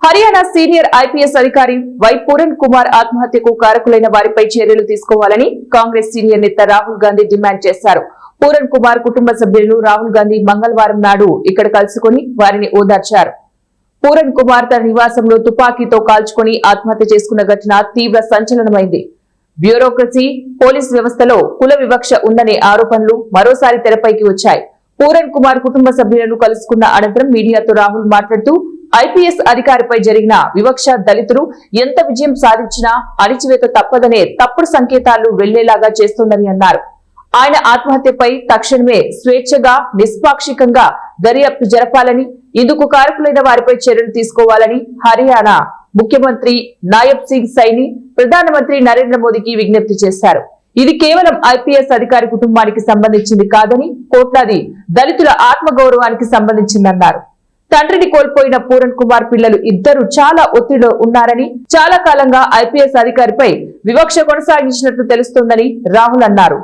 Haryana senior IPS అధికారి why Pooran Kumar ఆత్మహత్యకు కారకులైన వారిపై చర్యలు తీసుకోవాలని కాంగ్రెస్ సీనియర్ నేత రాహుల్ గాంధీ డిమాండ్ చేశారు. పూరన్ కుమార్ కుటుంబ సభ్యులను రాహుల్ గాంధీ మంగళవారం నాడు ఇక్కడ కలుసుకుని వారిని ఓదార్చారు. పూరన్ కుమార్ తన నివాసంలో తుపాకీతో కాల్చుకుని ఆత్మహత్య చేసుకున్న ఘటన తీవ్ర సంచలనమైంది. బ్యూరోక్రసీ, పోలీస్ వ్యవస్థలో కుల వివక్ష ఉందనే ఆరోపణలు మరోసారి తెరపైకి వచ్చాయి. పూరన్ కుమార్ కుటుంబ సభ్యులను కలుసుకున్న అనంతరం మీడియాతో రాహుల్ మాట్లాడుతూ ఐపీఎస్ అధికారిపై జరిగిన వివక్ష దళితులు ఎంత విజయం సాధించినా అణిచివేత తప్పదనే తప్పుడు సంకేతాలు వెళ్లేలాగా చేస్తోందని అన్నారు. ఆయన ఆత్మహత్యపై తక్షణమే స్వేచ్ఛగా నిష్పాక్షికంగా దర్యాప్తు జరపాలని, ఇందుకు కారకులైన వారిపై చర్యలు తీసుకోవాలని హర్యానా ముఖ్యమంత్రి నాయబ్ సింగ్ సైని ప్రధానమంత్రి నరేంద్ర మోదీకి విజ్ఞప్తి చేశారు. ఇది కేవలం ఐపీఎస్ అధికారి కుటుంబానికి సంబంధించింది కాదని కోట్లాది దళితుల ఆత్మగౌరవానికి సంబంధించిందన్నారు. తండ్రిని కోల్పోయిన పూరన్ కుమార్ పిల్లలు ఇద్దరు చాలా ఒత్తిడిలో ఉన్నారని, చాలా కాలంగా ఐపీఎస్ అధికారిపై వివక్ష కొనసాగించినట్లు తెలుస్తోందని రాహుల్ అన్నారు.